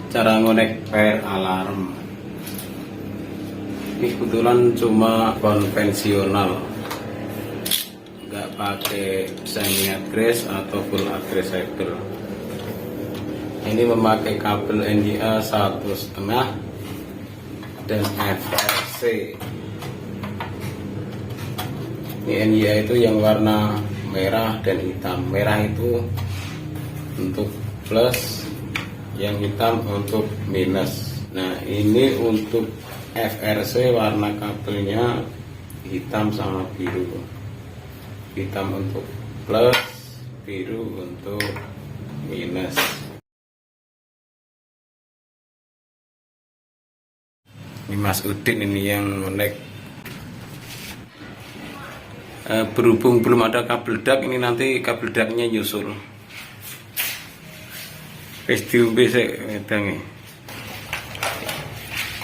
Cara ngonek fire alarm ini kebetulan cuma konvensional, nggak pakai semi address atau full address cyber. Ini memakai kabel NDA 1,5 dan FRC. Ini NDA itu yang warna merah dan hitam. Merah itu untuk plus, yang hitam untuk minus. Nah, ini untuk FRC warna kabelnya hitam sama biru. Hitam untuk plus, biru untuk minus. Ini Mas Udin ini yang ngonek. Berhubung belum ada kabel dak, ini nanti kabel daknya nyusul.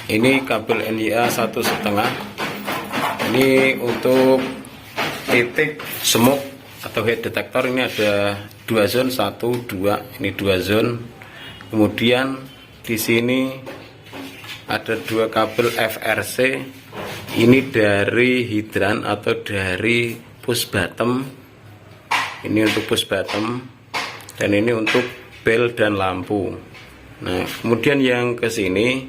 Ini kabel NDA 1,5. Ini untuk titik smoke atau head detector. Ini ada 2 zone, 1, 2. Ini 2 zone. Kemudian di sini ada 2 kabel FRC. Ini dari hidran atau dari push bottom. Ini untuk push bottom dan ini untuk bel dan lampu. Nah, kemudian yang ke sini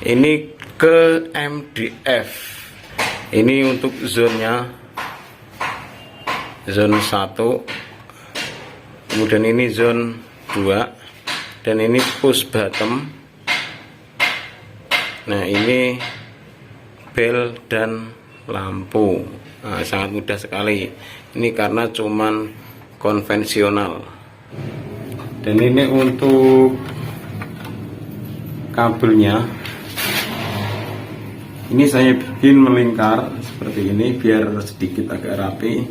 ini ke MDF. Ini untuk zonnya, zone 1. Kemudian ini zone 2 dan ini push bottom. Nah, ini bel dan lampu. Nah, sangat mudah sekali. Ini karena cuman konvensional. Dan ini untuk kabelnya. Ini saya bikin melingkar seperti ini biar sedikit agak rapi.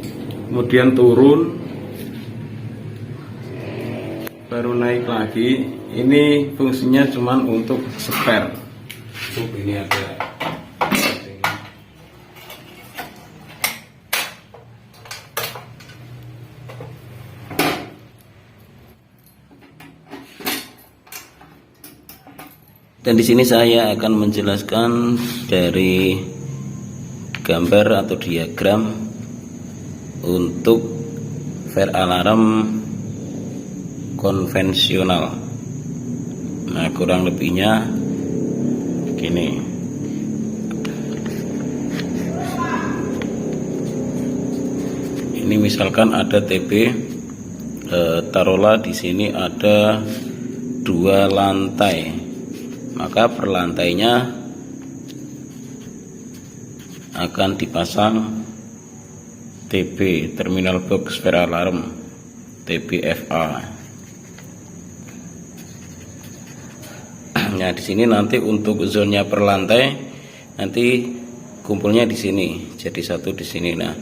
Kemudian turun, baru naik lagi. Ini fungsinya cuman untuk spare. Ini ada. Dan di sini saya akan menjelaskan dari gambar atau diagram untuk fire alarm konvensional. Nah, kurang lebihnya gini. Ini misalkan ada TB, taruhlah di sini ada 2 lantai. Maka per lantainya akan dipasang TB, terminal box fire alarm, TBFA. Nah, di sini nanti untuk zonnya per lantai nanti kumpulnya di sini, jadi satu di sini. Nah,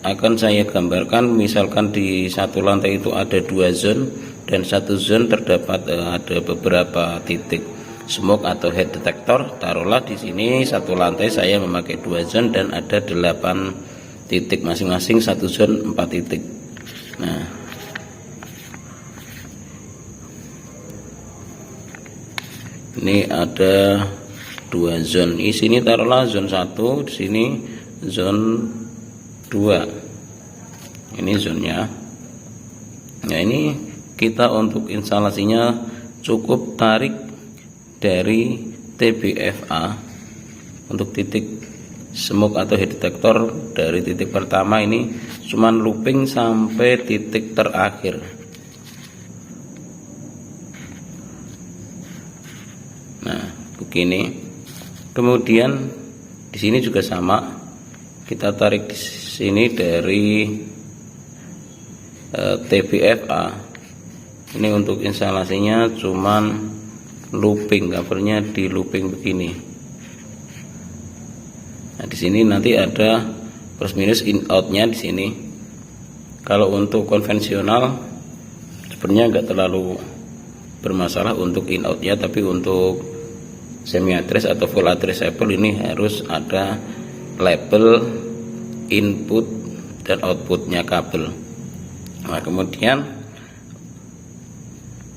akan saya gambarkan misalkan di satu lantai itu ada 2 zone dan satu zone terdapat ada beberapa titik smoke atau head detector. Taruhlah di sini satu lantai saya memakai 2 zone dan ada 8 titik, masing-masing satu zone 4 titik. Nah, ini ada 2 zone. Di sini taruhlah zone 1, di sini zone 2. Ini zonenya. Nah, ini kita untuk instalasinya cukup tarik dari TBFA untuk titik smoke atau head detector. Dari titik pertama ini cuman looping sampai titik terakhir. Nah, begini. Kemudian di sini juga sama, kita tarik di sini dari TBFA. Ini untuk instalasinya cuman looping, kabelnya di looping begini. Nah, di sini nanti ada plus minus in outnya di sini. Kalau untuk konvensional sebenarnya nggak terlalu bermasalah untuk in outnya, tapi untuk semi address atau full addressable ini harus ada label input dan outputnya kabel. Nah, kemudian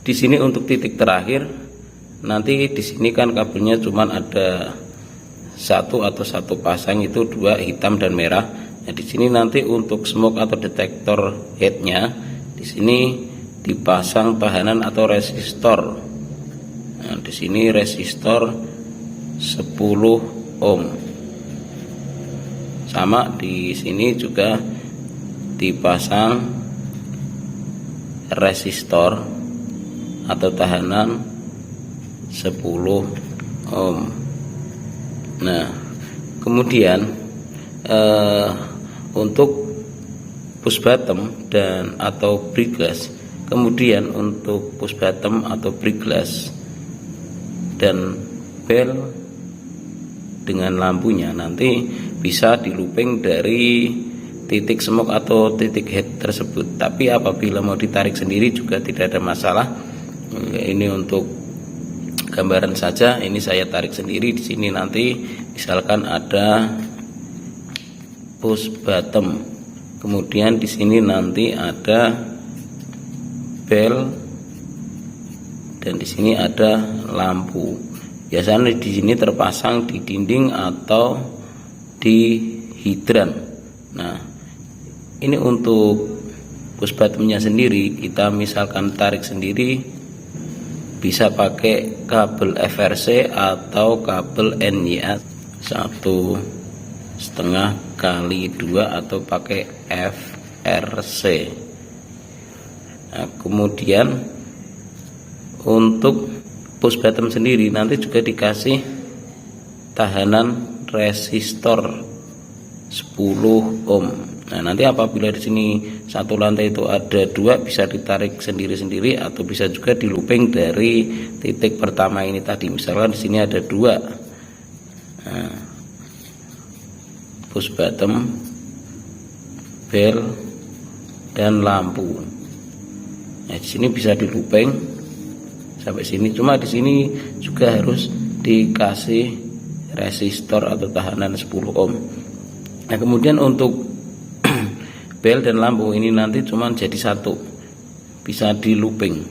di sini untuk titik terakhir, nanti di sini kan kabelnya cuman ada satu atau satu pasang, itu dua, hitam dan merah. Nah, di sini nanti untuk smoke atau detektor headnya di sini dipasang tahanan atau resistor. Nah, di sini resistor 10 ohm. Sama di sini juga dipasang resistor atau tahanan 10 ohm. Nah, kemudian untuk push bottom dan atau brick glass, kemudian untuk push bottom atau brick glass dan bel dengan lampunya nanti bisa di looping dari titik smoke atau titik head tersebut. Tapi apabila mau ditarik sendiri juga tidak ada masalah. Ini untuk gambaran saja, ini saya tarik sendiri. Di sini nanti misalkan ada push bottom, kemudian di sini nanti ada bel dan di sini ada lampu. Biasanya di sini terpasang di dinding atau di hidran. Nah, ini untuk push bottomnya sendiri, kita misalkan tarik sendiri bisa pakai kabel FRC atau kabel NYA 1,5 kali 2 atau pakai FRC. Nah, kemudian untuk push bottom sendiri nanti juga dikasih tahanan resistor 10 ohm. Nah, nanti apabila di sini satu lantai itu ada dua, bisa ditarik sendiri-sendiri atau bisa juga di looping dari titik pertama ini tadi. Misalkan di sini ada dua, nah, push bottom, bel dan lampu. Nah, di sini bisa di looping sampai sini. Cuma di sini juga harus dikasih resistor atau tahanan 10 ohm. Nah, kemudian untuk bel dan lampu ini nanti cuma jadi satu, bisa di looping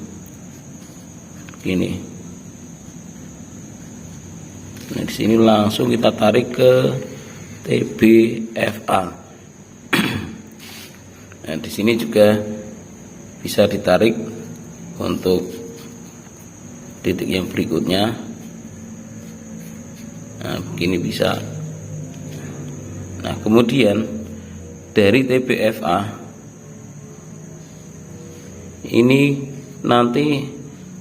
gini. Nah, di sini langsung kita tarik ke TBFA. Nah, di sini juga bisa ditarik untuk titik yang berikutnya. Nah, begini bisa. Nah, kemudian dari TBFA ini nanti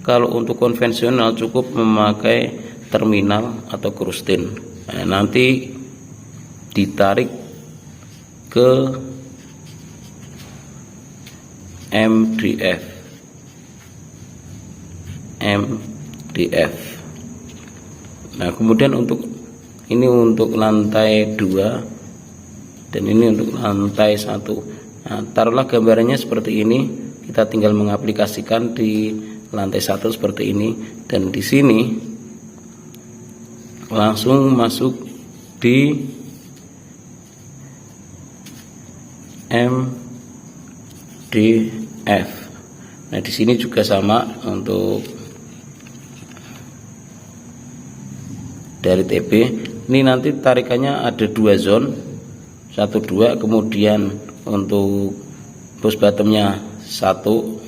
kalau untuk konvensional cukup memakai terminal atau krustin. Nah, nanti ditarik ke MDF. Nah, kemudian untuk ini untuk lantai 2 dan ini untuk lantai 1. Nah, taruhlah gambarannya seperti ini, kita tinggal mengaplikasikan di lantai 1 seperti ini, dan di sini langsung masuk di MDF. Nah, di sini juga sama untuk dari TB. Ini nanti tarikannya ada 2 zone, 1, 2, kemudian untuk push bottomnya 1,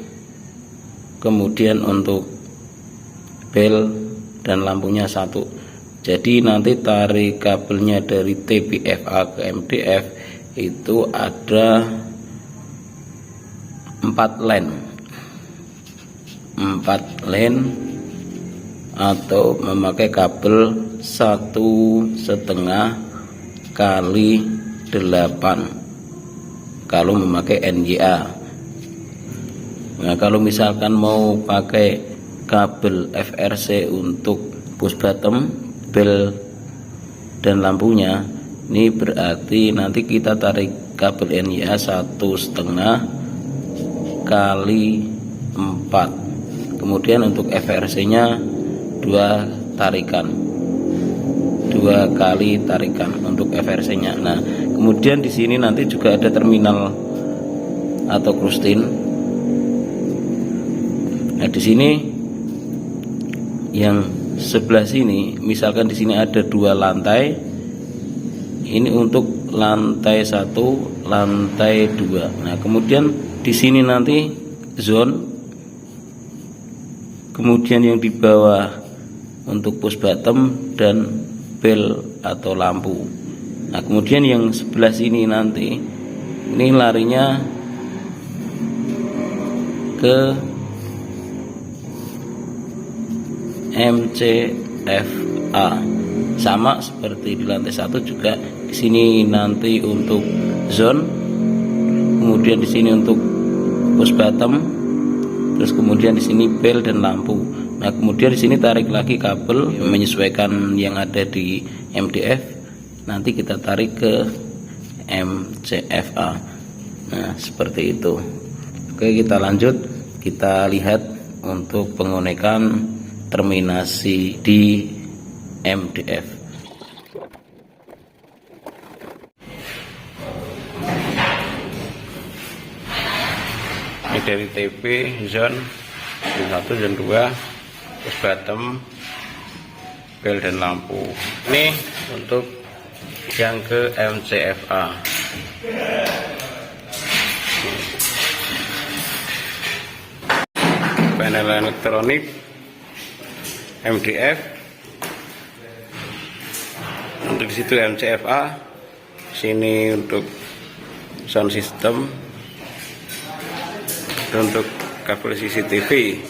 kemudian untuk bel dan lampunya 1. Jadi nanti tarik kabelnya dari TBFA ke MDF itu ada 4 lane atau memakai kabel 1,5 kali 8 kalau memakai NYA. Nah, kalau misalkan mau pakai kabel FRC untuk push bottom, bel dan lampunya, ini berarti nanti kita tarik kabel NYA 1,5 kali 4. Kemudian untuk FRC nya 2 tarikan, 2 kali tarikan untuk FRC nya. Nah kemudian di sini nanti juga ada terminal atau krustin. Nah di sini yang sebelah sini, misalkan di sini ada 2 lantai, ini untuk lantai 1, lantai 2. Nah kemudian di sini nanti zone, kemudian yang di bawah untuk push bottom dan bel atau lampu. Nah kemudian yang sebelah sini nanti ini larinya ke MCFA, sama seperti di lantai 1 juga. Di sini nanti untuk zone, kemudian di sini untuk push bottom, terus kemudian di sini bel dan lampu. Nah kemudian di sini tarik lagi kabel menyesuaikan yang ada di MDF, nanti kita tarik ke MCFA. Nah seperti itu. Oke, kita lanjut, kita lihat untuk pengonekan terminasi di MDF. Ini dari TP zone 1 dan 2, push bottom, bel dan lampu. Ini untuk yang ke MCFA. Panel elektronik MDF, untuk di situ MCFA, sini untuk sound system, dan untuk kabel CCTV.